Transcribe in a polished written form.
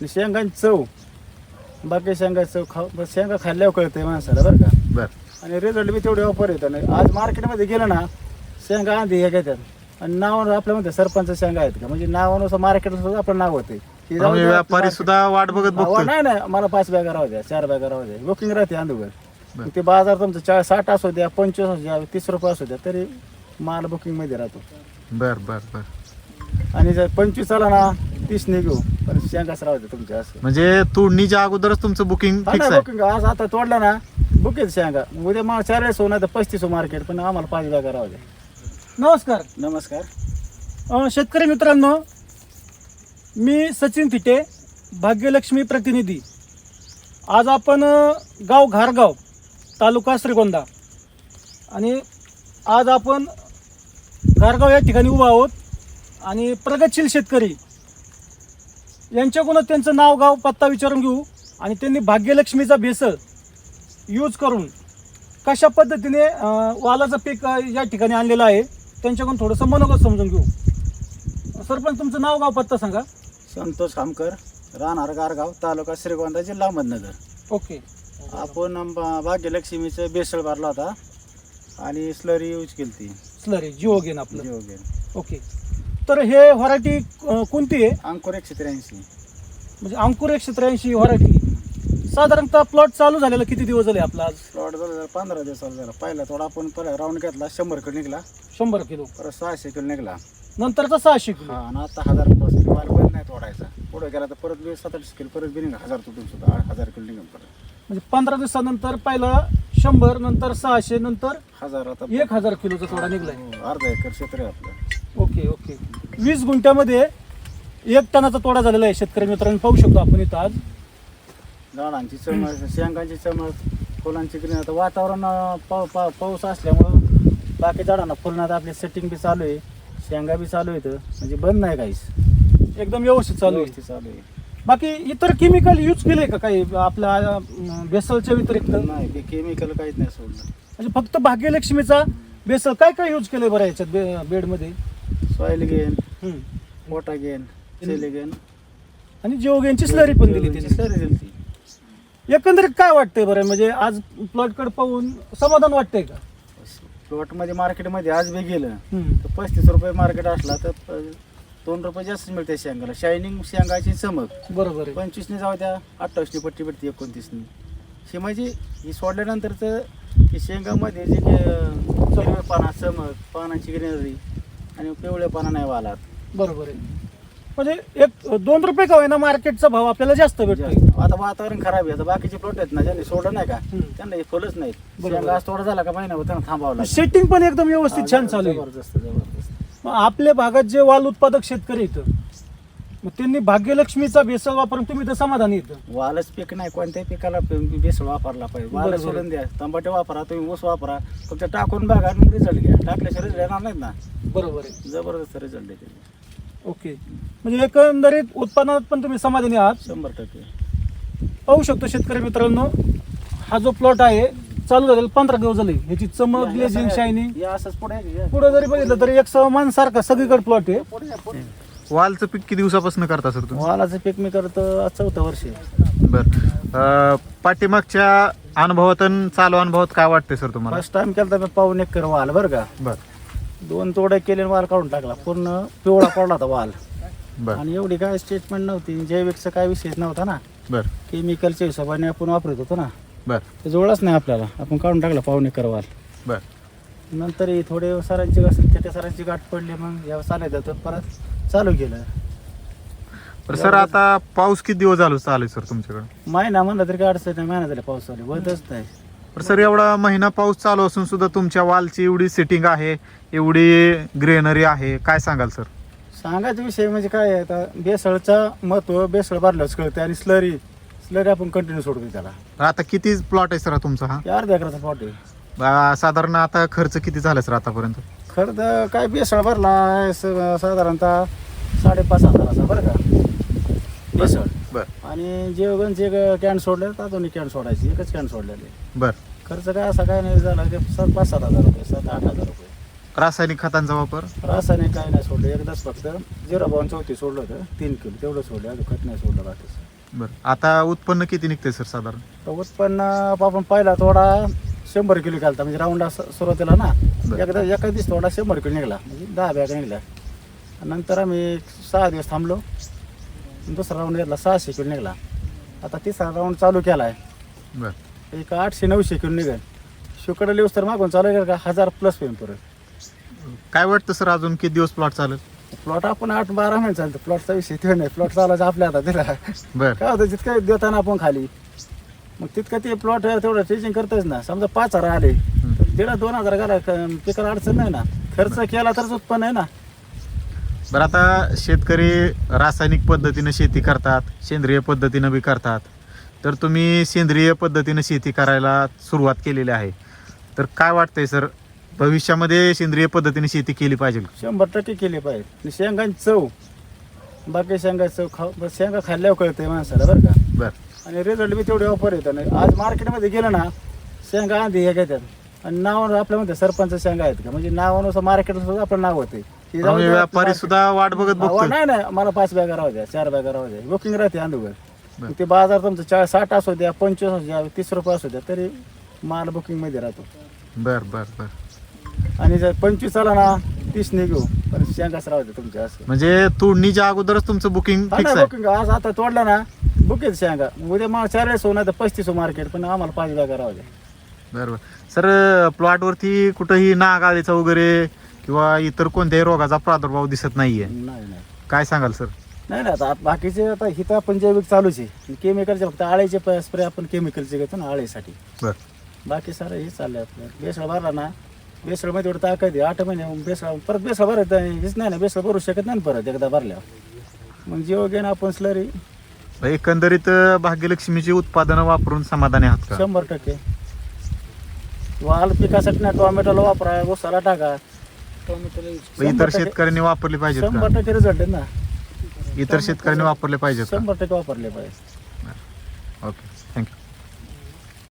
शेंगांची चव बाकी शेंगाची चव शेंगा खाल्ल्यावर कळते माणसाला बरं का. बरं. आणि रिझल्ट बी तेवढे ऑफर येतात नाही. आज मार्केटमध्ये गेलं ना शेंगा आधी हे घेतात आणि नावानं आपल्यामध्ये सरपंच शेंगा आहेत का म्हणजे नावानुसार मार्केटला सुद्धा आपलं नाव होते की जाऊ द्या, व्यापारी सुद्धा वाट बघत बघतो. नाही मला 5 बॅगा राहू द्या 4 बॅगा राहू द्या बुकिंग राहते अंदूवर. ते बाजार तुमचं 60 असू द्या 25 असू द्या 30 रुपये असू द्या तरी माल बुकिंग मध्ये राहतो. बर बर बर. आणि जर 25 आला ना 30 घेऊ पण शेंगाच राहू द्या तुमच्या असं. म्हणजे तोडणीच्या अगोदरच तुमचं बुकिंग फिक्स आहे. बुकिंग आज आता तोडला ना बुकिंग शेंगा उद्या मला 40 हो नाही तर 35 मार्केट पण आम्हाला 5 बॅगा राहू द्या. नमस्कार. नमस्कार. शेतकरी मित्रांनो, मी सचिन थिटे, भाग्यलक्ष्मी प्रतिनिधी. आज आपण गाव घारगाव तालुका श्रीगोंदा आणि आज आपण घारगाव या ठिकाणी उभा आहोत आणि प्रगतशील शेतकरी यांच्याकडून त्यांचं नाव गाव पत्ता विचारून घेऊ आणि त्यांनी भाग्यलक्ष्मीचा भेसळ यूज करून कशा पद्धतीने वालाचं पीक या ठिकाणी आणलेलं आहे त्यांच्याकडून थोडंसं मनोगत समजून घेऊ. सरपंच तुमचं नाव गाव पत्ता सांगा. संतोष खामकर राहणार गारगाव तालुका श्रीगोंदा जिल्हा अहमदनगर. ओके. आपण भाग्यलक्ष्मीचं बेसळ भरला होता आणि स्लरी यूज केली ती स्लरी जिओगेन आपलं. जिओगेन. ओके. तर हे व्हरायटी कोणती आहे? अंकुर 183. म्हणजे अंकुर 183 व्हरायटी. साधारणतः प्लॉट चालू झालेला किती दिवस झाले आपला? आज प्लॉट झाला 15 दिवसाला झाला. पहिला थोडा आपण राऊंड घेतला 100 किलो निघला. 100 किलो. परत 600 किलो निघला. नंतरचा 600 किलो. हा आणि आता 1000 माल बंद नाही तोडायचा. पुढे गेला तर परत 27 किलो परत बी निघा 1000 तुटून सुद्धा 1000 किलो निघून परत. म्हणजे 15 दिवसानंतर पहिला 100 नंतर 600 नंतर 1000 आता 1000 किलोचा तोडा निघलाय. अर्धा एकर क्षेत्र आहे आपलं. Okay okay. 20 गुंठ्यामध्ये 1 टनाचा तोडा झालेला आहे शेतकरी मित्रांनो. पाहू शकतो आपण इथं आज झाडांची चमक शेंगांची चमक फुलांची ग्रीन. आता वातावरण पाऊस असल्यामुळं बाकी झाडांना फुलण्यात आपली सेटिंग बी चालू आहे शेंगा बी चालू आहे म्हणजे बंद नाही काहीच एकदम व्यवस्थित चालू आहे. व्यवस्थित चालू आहे. बाकी इतर केमिकल यूज केले का काही आपल्या बेसलच्या व्यतिरिक्त? नाही केमिकल काहीच नाही सोडलं. म्हणजे फक्त भाग्यलक्ष्मीचा बेसल काय काय यूज केलंय बरं याच्यात बेडमध्ये? सॉइल गेन मोठा गेन सेल गेन आणि जिओगेनची स्लरी पण दिली त्यांनी. स्लरी दिली ती. एकंदरीत काय वाटतंय बरं म्हणजे आज प्लॉटकडे पाहून समाधान वाटतंय का? प्लॉटमध्ये मार्केटमध्ये आज बी गेलं हम्म. तर 35 रुपये मार्केट असला तर 2 रुपये जास्त मिळते शेंगाला. शायनिंग शेंगाची चमक बरोबर आहे. 25 जाऊ द्या 28 पट्टी भेटते 29 ही म्हणजे ही सोडल्यानंतरचं की शेंगामध्ये जे हिरवेपणा चमक पानाची ग्रीनरी आणि पिवळेपणा नाही वालात. बरोबर आहे. म्हणजे 1-2 रुपये का होईना मार्केटचा भाव आपल्याला जास्त भेटतो. आता वातावरण खराब आहे. आता बाकीचे प्लॉट आहेत ना ज्यांनी सोडलं नाही का हम्म. त्यांना हे फुलच नाहीत. बरोबर. शेंगा आज थोडा झाला का महिना त्यांना थांबावं लागतं. सेटिंग पण एकदम व्यवस्थित छान चालू आहे. जबरदस्त. मग आपल्या भागात जे वाल उत्पादक शेतकरी येतं मग त्यांनी भाग्यलक्ष्मीचा भेसळ वापरून तुम्ही तर समाधानी येतं. वालच पीक नाही कोणत्याही पिकाला बेसळ वापरला पाहिजे. वाल बरोबर. सोडून द्या टमाटे वापरा तुम्ही ऊस वापरा फक्त टाकून बघा मग रिझल्ट घ्या. टाकल्याशिवाय रिझल्ट येणार नाहीत ना. बरोबर आहे. जबरदस्त रिझल्ट आहे. ओके. म्हणजे एकंदरीत उत्पादनात पण तुम्ही समाधानी आहात. 100%. पाहू शकतो शेतकरी मित्रांनो हा जो प्लॉट आहे चालू झालेला 15 दिवस झाले. ह्याची चमक ग्लेजिंग शायनिंग हे असंच पुढे पुढे जरी बघितलं तरी एक समान सारखा सगळीकडे प्लॉट आहे. वालचं पीक किती दिवसापासून करता सर तुम्ही? वालाचं पीक मी करतो 4थं वर्ष आहे. बर. पाठीमागच्या अनुभवातून चालू अनुभवात काय वाटतंय सर तुम्हाला? फर्स्ट टाइम केला तर 1.5 एकर वाल बरं का. बर 2 तोडे केले वाल काढून टाकला पूर्ण पिवळा पडला होता वाल. बर आणि एवढी काय स्टेटमेंट नव्हती. जैविकचा काय विषयच नव्हता ना. बर केमिकलच्या हिशोबाने आपण वापरत होतो ना. बर ते जोडच नाही आपल्याला. आपण काढून टाकला 1.5 एकर वाल. बर. नंतर थोडे सरांची असेल त्या सरांची गाठ पडली मग या चालायचं तर परत चालू केलं. तर सर आता पाऊस किती दिवस चालू आहे सर तुमच्याकडे? महिना म्हणलं तरी काय अडचण नाही. महिना झाला पाऊस चालू होतच नाही. तर सर एवढा महिना पाऊस चालू असून सुद्धा तुमच्या वालची एवढी सेटिंग आहे एवढी ग्रेनरी आहे काय सांगाल सर? सांगायचा विषय म्हणजे काय आहे आता बेसळचा महत्व बेसळ भरल्याच कळते. आणि स्लरी आपण कंटिन्यू सोडतो त्याला. आता किती प्लॉट आहे सर तुमचा हा? अर्ध्या एकराचा प्लॉट आहे. साधारण आता खर्च किती झाला सर आतापर्यंत? खरं तर काय बेसळ भरला आहे साधारणतः 5,500 बरं का बेसळ. बर आणि जे कॅन सोडले तर अजून कॅन सोडायची एकच कॅन सोडलेली. बर. खर्च काय असा काय नाही झाला की 5-7 हजार रुपये 7-8 हजार रुपये. रासायनिक खतांचा वापर? रासायनिक काय नाही सोडलं. एकदाच फक्त 0.34 सोडलं होतं 3 किलो तेवढं सोडलं. अजून खत नाही सोडलं बाकीचं. बरं, आता उत्पन्न किती निघते सर साधारण? तर उत्पन्न आपण पहिला थोडा 100 किलो घालता, म्हणजे राऊंड सुरुवातीला ना बरं. एका दिवस थोडा 100 किलो निघाला, म्हणजे 10 बॅग निघल्या. नंतर आम्ही 6 दिवस थांबलो, दुसरा राऊंड घेतला 600 किलो निघाला. आता तिसरा राऊंड चालू केला आहे, बरं. एक 800-900 किलो निघेल. शुकडे लिवस तर मागून चालू केलं का 1000 प्लस पेन परत. काय वाटतं सर अजून किती दिवस प्लॉट चालेल? प्लॉट आपण 8-12 महिने चालतं, प्लॉटचा विषय ते नाही. प्लॉट चालायचा आपल्या हातात दिला बरं. काय होतं, जितकं देताना आपण खाली मग तितकं ते प्लॉट तेवढं टीचिंग करताच ना. समजा 5,000 आले तर 1,500-2,000 घाला, पिकाला अडचण नाही ना. खर्च केला तरच उत्पन्न आहे ना. बरं, आता शेतकरी रासायनिक पद्धतीनं शेती करतात, सेंद्रिय पद्धतीनं बी करतात. तर तुम्ही सेंद्रिय पद्धतीनं शेती करायला सुरुवात केलेली आहे, तर काय वाटतंय सर, भविष्यामध्ये सेंद्रिय पद्धतीने शेती केली पाहिजे? 100% केली पाहिजे. आणि शेंगांची चव, बाकी शेंगाची चव शेंगा खाल्ल्यावर कळते माणसाला बरं का. बरं. आणि रिझल्ट बी तेवढे वापर येतं नाही. आज मार्केटमध्ये गेलं ना, शेंगा आधी हे घेतात आणि नावानं आपल्यामध्ये सरपंच शेंगा आहेत का, म्हणजे नावानुसार मार्केटला सुद्धा आपलं नाव होते. व्यापारी सुद्धा वाट बघत बघतो. नाही नाही, मला 5 बॅगा राहू द्या, 4 बॅगा राहू द्या, बुकिंग राहते अंदोगर. ते बाजार तुमचं 60 असू द्या, 25 असू द्या, 30 रुपये असू द्या, तरी माल बुकिंग मध्ये राहतो. बरं बरं बरं. आणि जर 25 आला ना 30 निघू, पण शेंगाच राहू द्या तुमच्या. असं म्हणजे तोडणीच्या अगोदरच तुमचं बुकिंग फिक्स आहे? बुकिंग आज आता तोडला ना बुकिंग शेंगा, उद्या मला 40 नाही तर 35 मार्केट, पण आम्हाला 5 बॅगा राहू द्या. बरोबर सर. प्लॉटवरती कुठंही नाग आळीचा वगैरे किंवा इतर कोणत्याही रोगाचा प्रादुर्भाव दिसत नाहीये? नाही नाही काय सांगाल सर? नाही नाही, आता बाकीचे आता हिथं आपण जैविक चालूच आहे. केमिकलचे फक्त आळीचे स्प्रे आपण केमिकलचे घेतो ना आळीसाठी. बरं. बाकी सारं हे चाललंय आपलं. बेसळ भरला ना, बेसळमध्ये एवढं ताकद आहे. 8 महिने बेसळ परत बेसळ भरत हेच नाही ना, बेसळ भरू शकत नाही ना परत एकदा भरल्यावर. मग जीव घेणं आपण स्लरी. एकंदरीत भाग्यलक्ष्मीची उत्पादनं वापरून समाधानी आहात का? 100%. वाल पिकासाठी ना टोमॅटोला वापरा, ऊसाला टाका. इतर शेतकऱ्यांनी वापरले पाहिजेत का? 100% रिझल्ट आहे ना. इतर शेतकऱ्यांनी वापरले पाहिजेत का? 100% वापरले पाहिजे. ओके.